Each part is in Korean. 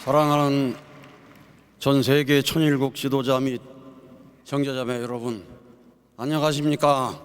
사랑하는 전 세계 천일국 지도자 및 형제자매 여러분, 안녕하십니까?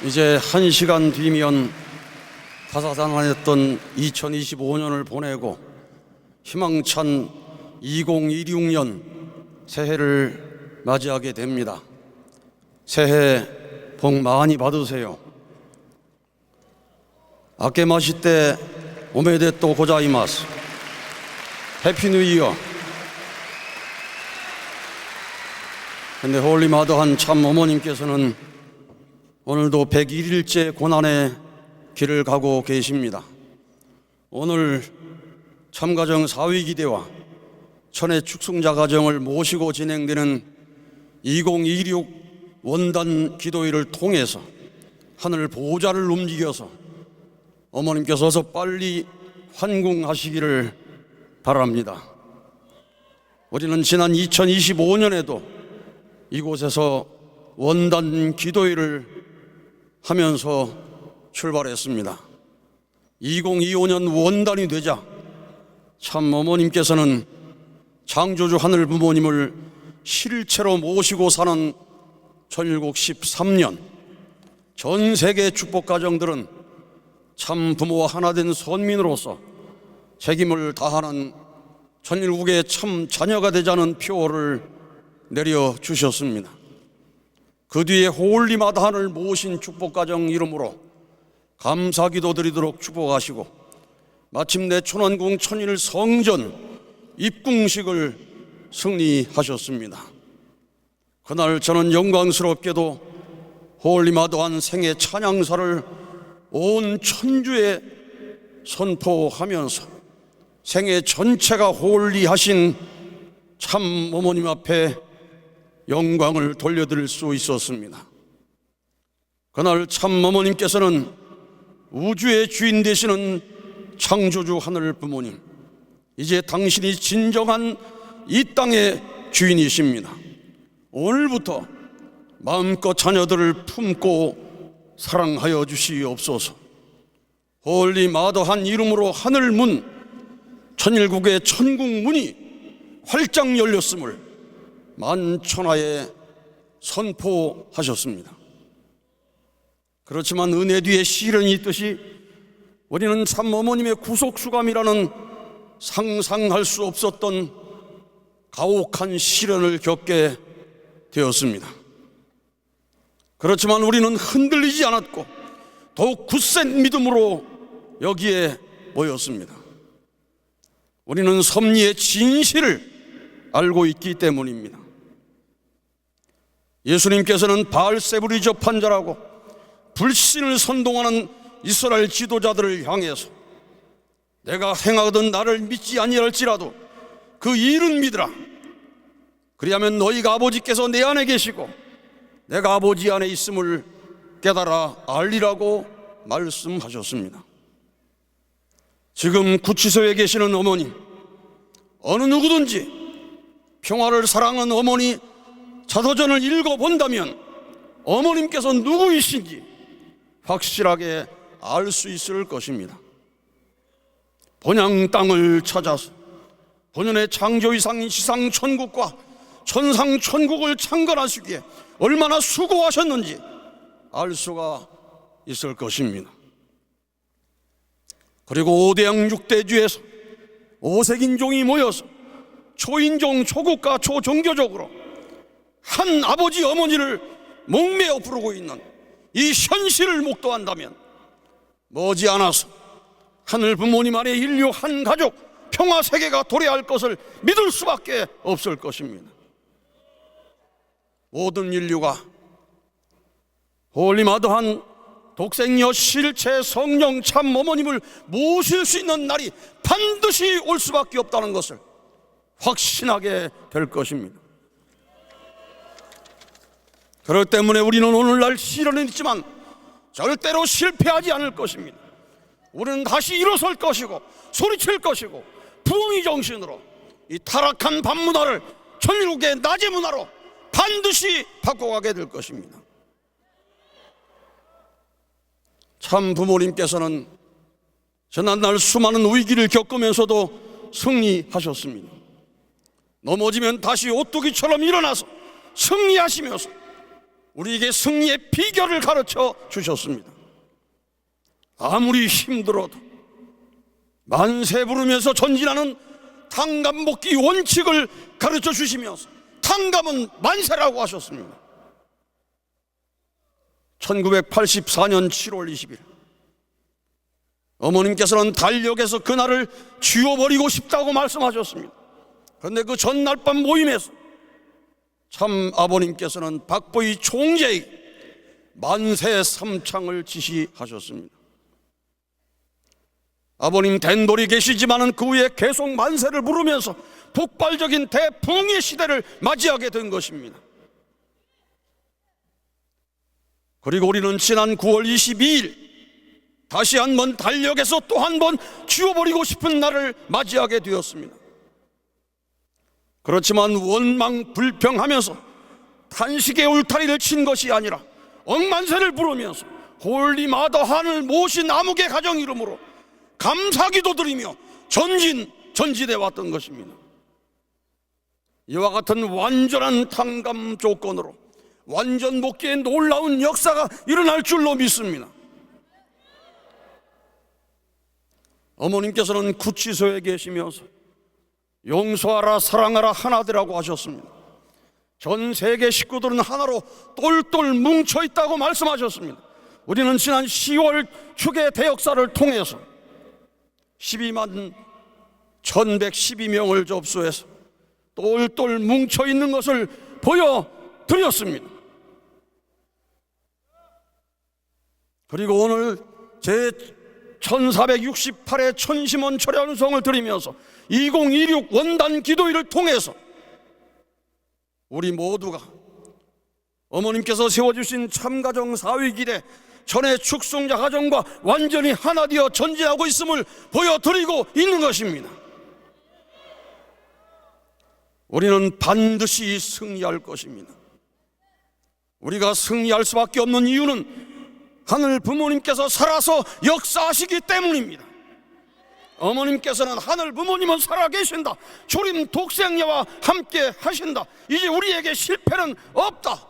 이제 1시간 뒤면 다사다난했던 2025년을 보내고 희망찬 2026년 새해를 맞이하게 됩니다. 새해 복 많이 받으세요. 아케마시테 오메데또 고자이마스. 해피 뉴 이어. 근데 홀리마더한 참 어머님께서는 오늘도 101일째 고난의 길을 가고 계십니다. 오늘 참가정 사위기대와 천의 축성자 가정을 모시고 진행되는 2026 원단 기도회를 통해서 하늘 보좌를 움직여서 어머님께서 어서 빨리 환궁하시기를 바랍니다. 우리는 지난 2025년에도 이곳에서 원단 기도회를 하면서 출발했습니다. 2025년 원단이 되자 참 어머님께서는 창조주 하늘 부모님을 실체로 모시고 사는 천일국 13년, 전 세계 축복 가정들은 참 부모와 하나 된 선민으로서 책임을 다하는 천일국의 참 자녀가 되자는 표어를 내려주셨습니다. 그 뒤에 홀리마다한을 모신 축복가정 이름으로 감사기도 드리도록 축복하시고 마침내 천안궁 천일 성전 입궁식을 승리하셨습니다. 그날 저는 영광스럽게도 홀리마다한 생애 찬양사를 온 천주에 선포하면서 생애 전체가 홀리하신 참 어머님 앞에 영광을 돌려드릴 수 있었습니다. 그날 참 어머님께서는 우주의 주인 되시는 창조주 하늘 부모님, 이제 당신이 진정한 이 땅의 주인이십니다. 오늘부터 마음껏 자녀들을 품고 사랑하여 주시옵소서. 홀리마더한 이름으로 하늘 문, 천일국의 천국 문이 활짝 열렸음을 만천하에 선포하셨습니다. 그렇지만 은혜 뒤에 시련이 있듯이 우리는 참 어머님의 구속수감이라는 상상할 수 없었던 가혹한 시련을 겪게 되었습니다. 그렇지만 우리는 흔들리지 않았고 더욱 굳센 믿음으로 여기에 모였습니다. 우리는 섭리의 진실을 알고 있기 때문입니다. 예수님께서는 바알세불이 접한 자라고 불신을 선동하는 이스라엘 지도자들을 향해서 내가 행하거든 나를 믿지 아니할지라도 그 일은 믿으라. 그리하면 너희가 아버지께서 내 안에 계시고 내가 아버지 안에 있음을 깨달아 알리라고 말씀하셨습니다. 지금 구치소에 계시는 어머님, 어느 누구든지 평화를 사랑하는 어머니 자서전을 읽어본다면 어머님께서 누구이신지 확실하게 알 수 있을 것입니다. 본향 땅을 찾아서 본연의 창조이상인 지상천국과 천상천국을 창건하시기에 얼마나 수고하셨는지 알 수가 있을 것입니다. 그리고 5대양 6대주에서 5색인종이 모여서 초인종, 초국가, 초종교적으로 한 아버지 어머니를 목매어 부르고 있는 이 현실을 목도한다면 머지않아서 하늘 부모님 안에 인류 한 가족 평화 세계가 도래할 것을 믿을 수밖에 없을 것입니다. 모든 인류가 홀리마더한 독생녀 실체 성령 참 어머님을 모실 수 있는 날이 반드시 올 수밖에 없다는 것을 확신하게 될 것입니다. 그렇기 때문에 우리는 오늘날 시련은 있지만 절대로 실패하지 않을 것입니다. 우리는 다시 일어설 것이고 소리칠 것이고 부흥의 정신으로 이 타락한 밤문화를 천일국의 낮의 문화로 반드시 바꿔가게 될 것입니다. 참 부모님께서는 지난날 수많은 위기를 겪으면서도 승리하셨습니다. 넘어지면 다시 오뚜기처럼 일어나서 승리하시면서 우리에게 승리의 비결을 가르쳐 주셨습니다. 아무리 힘들어도 만세 부르면서 전진하는 탕감복귀 원칙을 가르쳐 주시면서 탕감은 만세라고 하셨습니다. 1984년 7월 20일 어머님께서는 달력에서 그날을 지워버리고 싶다고 말씀하셨습니다. 그런데 그 전날 밤 모임에서 참 아버님께서는 박보희 총재에게 만세 삼창을 지시하셨습니다. 아버님 댄돌이 계시지만은 그 후에 계속 만세를 부르면서 폭발적인 대풍의 시대를 맞이하게 된 것입니다. 그리고 우리는 지난 9월 22일 다시 한번 달력에서 또 한 번 지워버리고 싶은 날을 맞이하게 되었습니다. 그렇지만 원망불평하면서 탄식의 울타리를 친 것이 아니라 억만세를 부르면서 홀리마더 하늘 모신 암흑의 가정 이름으로 감사기도 드리며 전진해 왔던 것입니다. 이와 같은 완전한 탕감 조건으로 완전 복귀의 놀라운 역사가 일어날 줄로 믿습니다. 어머님께서는 구치소에 계시면서 용서하라 사랑하라 하나되라고 하셨습니다. 전 세계 식구들은 하나로 똘똘 뭉쳐있다고 말씀하셨습니다. 우리는 지난 10월 축의 대역사를 통해서 12만 1112명을 접수해서 똘똘 뭉쳐있는 것을 보여드렸습니다. 그리고 오늘 제 1468회 천심원 철야운송을 드리면서 2026 원단 기도회를 통해서 우리 모두가 어머님께서 세워주신 참가정 사위길에 전의 축성자 가정과 완전히 하나 되어 전진하고 있음을 보여드리고 있는 것입니다. 우리는 반드시 승리할 것입니다. 우리가 승리할 수밖에 없는 이유는 하늘 부모님께서 살아서 역사하시기 때문입니다. 어머님께서는 하늘 부모님은 살아계신다. 주림 독생녀와 함께 하신다. 이제 우리에게 실패는 없다.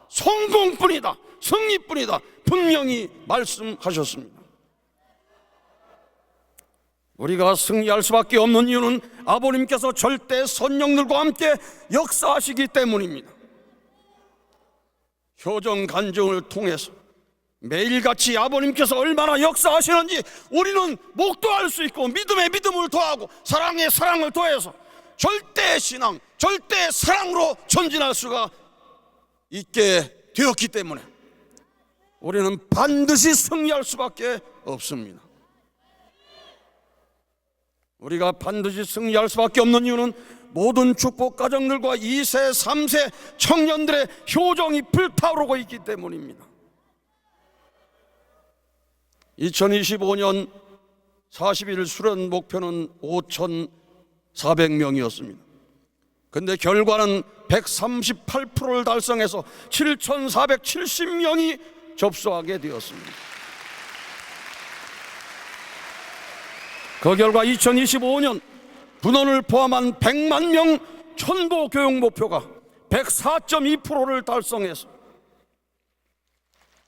성공뿐이다. 승리뿐이다. 분명히 말씀하셨습니다. 우리가 승리할 수밖에 없는 이유는 아버님께서 절대 선영들과 함께 역사하시기 때문입니다. 효정 간증을 통해서 매일같이 아버님께서 얼마나 역사하시는지 우리는 목도할 수 있고 믿음에 믿음을 더하고 사랑에 사랑을 더해서 절대 신앙, 절대 사랑으로 전진할 수가 있게 되었기 때문에 우리는 반드시 승리할 수밖에 없습니다. 우리가 반드시 승리할 수밖에 없는 이유는 모든 축복 가정들과 2세, 3세 청년들의 효정이 불타오르고 있기 때문입니다. 2025년 40일 수련 목표는 5,400명이었습니다. 그런데 결과는 138%를 달성해서 7,470명이 접수하게 되었습니다. 그 결과 2025년 분원을 포함한 100만 명 천도 교육 목표가 104.2%를 달성해서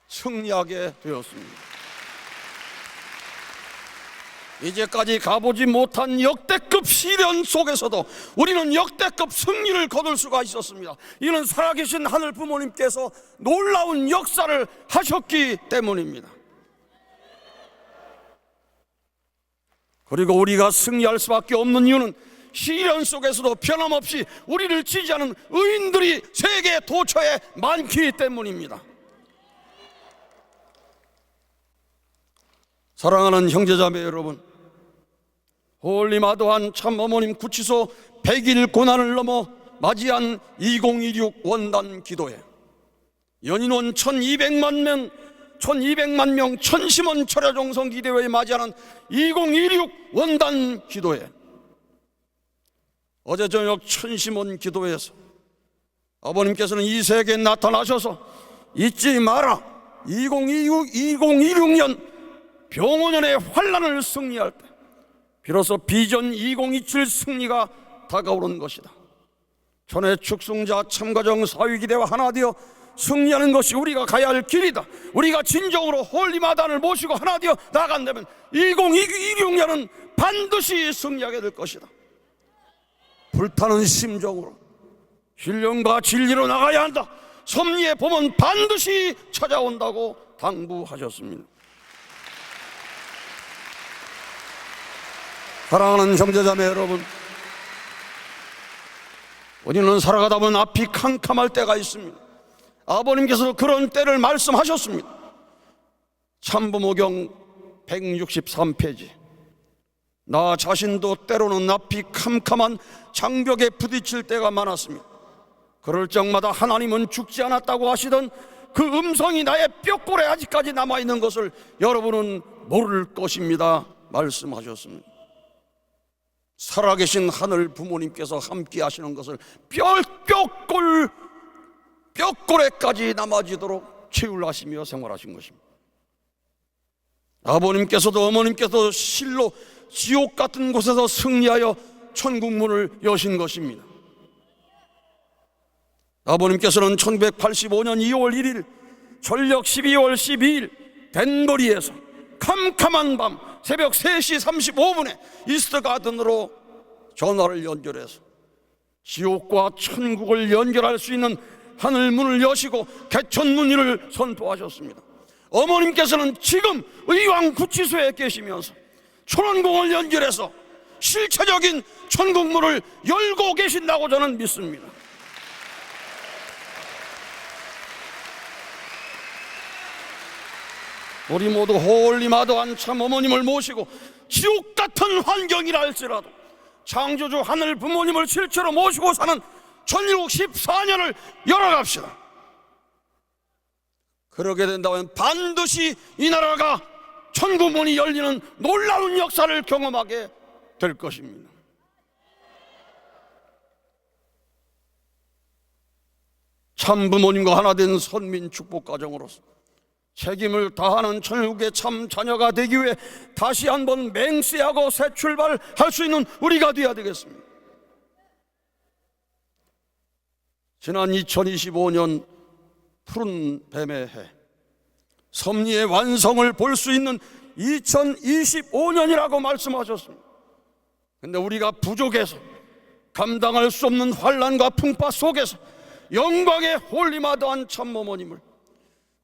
승리하게 되었습니다. 이제까지 가보지 못한 역대급 시련 속에서도 우리는 역대급 승리를 거둘 수가 있었습니다. 이는 살아계신 하늘 부모님께서 놀라운 역사를 하셨기 때문입니다. 그리고 우리가 승리할 수밖에 없는 이유는 시련 속에서도 변함없이 우리를 지지하는 의인들이 세계 도처에 많기 때문입니다. 사랑하는 형제자매 여러분, 홀리마더한 참 어머님 구치소 100일 고난을 넘어 맞이한 2026 원단 기도회, 연인원 1200만 명 천심원 철야정성 기도회에 맞이하는 2026 원단 기도회. 어제 저녁 천심원 기도회에서 아버님께서는 이 세계에 나타나셔서 잊지 마라, 2026년 병원연의 환란을 승리할 때 비로소 비전 2027 승리가 다가오는 것이다. 전의 축승자 참가정 사위기대와 하나 되어 승리하는 것이 우리가 가야 할 길이다. 우리가 진정으로 홀리마단을 모시고 하나 되어 나아간다면 2026년은 반드시 승리하게 될 것이다. 불타는 심정으로 신령과 진리로 나가야 한다. 섭리의 봄은 반드시 찾아온다고 당부하셨습니다. 사랑하는 형제자매 여러분, 우리는 살아가다 보면 앞이 캄캄할 때가 있습니다. 아버님께서 그런 때를 말씀하셨습니다. 참부모경 163페이지. 나 자신도 때로는 앞이 캄캄한 장벽에 부딪힐 때가 많았습니다. 그럴 적마다 하나님은 죽지 않았다고 하시던 그 음성이 나의 뼈골에 아직까지 남아있는 것을 여러분은 모를 것입니다 말씀하셨습니다. 살아계신 하늘 부모님께서 함께 하시는 것을 뼈골에까지 남아지도록 채울하시며 생활하신 것입니다. 아버님께서도 어머님께서도 실로 지옥 같은 곳에서 승리하여 천국문을 여신 것입니다. 아버님께서는 1985년 2월 1일 전력 12월 12일 덴버리에서 캄캄한 밤 새벽 3시 35분에 이스트 가든으로 전화를 연결해서 지옥과 천국을 연결할 수 있는 하늘문을 여시고 개천문의를 선포하셨습니다. 어머님께서는 지금 의왕구치소에 계시면서 천원공을 연결해서 실체적인 천국문을 열고 계신다고 저는 믿습니다. 우리 모두 홀리마더한 참 어머님을 모시고 지옥 같은 환경이라 할지라도 창조주 하늘 부모님을 실체로 모시고 사는 전국 14년을 열어갑시다. 그러게 된다면 반드시 이 나라가 천국문이 열리는 놀라운 역사를 경험하게 될 것입니다. 참 부모님과 하나 된 선민 축복 가정으로서 책임을 다하는 천국의 참 자녀가 되기 위해 다시 한번 맹세하고 새 출발할 수 있는 우리가 되어야 되겠습니다. 지난 2025년 푸른 뱀의 해, 섭리의 완성을 볼 수 있는 2025년이라고 말씀하셨습니다. 그런데 우리가 부족해서 감당할 수 없는 환난과 풍파 속에서 영광의 홀리마더한 참모모님을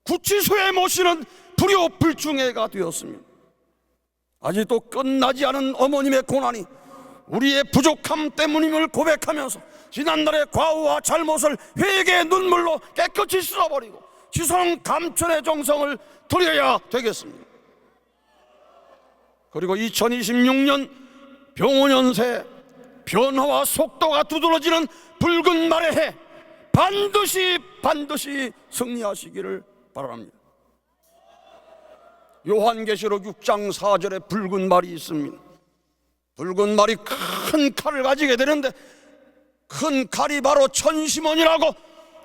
구치소에 모시는 불효불중해가 되었습니다. 아직도 끝나지 않은 어머님의 고난이 우리의 부족함 때문임을 고백하면서 지난날의 과오와 잘못을 회개의 눈물로 깨끗이 씻어버리고 지성 감천의 정성을 드려야 되겠습니다. 그리고 2026년 병원연세 변화와 속도가 두드러지는 붉은 말의 해 반드시 승리하시기를 바랍니다. 요한계시록 6장 4절에 붉은 말이 있습니다. 붉은 말이 큰 칼을 가지게 되는데 큰 칼이 바로 천시몬이라고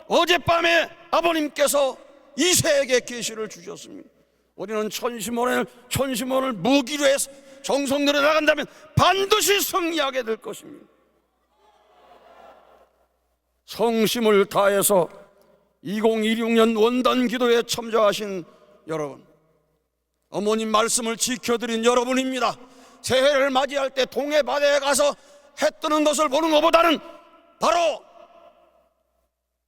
어젯밤에 아버님께서 이세에게 계시를 주셨습니다. 우리는 천시몬을 무기로 해서 정성들에 나간다면 반드시 승리하게 될 것입니다. 성심을 다해서 2026년 원단 기도에 참여하신 여러분, 어머님 말씀을 지켜드린 여러분입니다. 새해를 맞이할 때 동해 바다에 가서 해 뜨는 것을 보는 것보다는 바로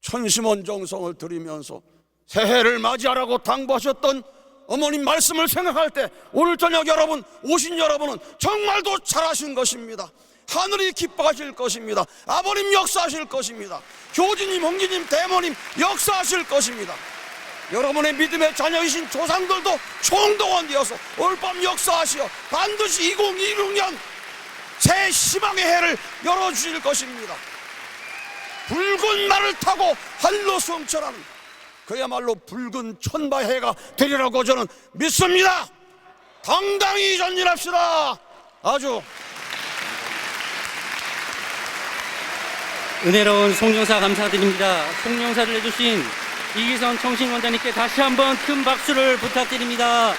천심원 정성을 드리면서 새해를 맞이하라고 당부하셨던 어머님 말씀을 생각할 때 오늘 저녁 여러분 오신 여러분은 정말도 잘하신 것입니다. 하늘이 기뻐하실 것입니다. 아버님 역사하실 것입니다. 교주님, 홍주님, 대모님 역사하실 것입니다. 여러분의 믿음의 자녀이신 조상들도 총동원되어서 올밤 역사하시어 반드시 2026년 새 희망의 해를 열어주실 것입니다. 붉은 말을 타고 한로 성천하는 그야말로 붉은 천바해가 되리라고 저는 믿습니다. 당당히 전진합시다. 아주 은혜로운 송영사 감사드립니다. 송영사를 해주신 이기선 청신원장님께 다시 한번 큰 박수를 부탁드립니다.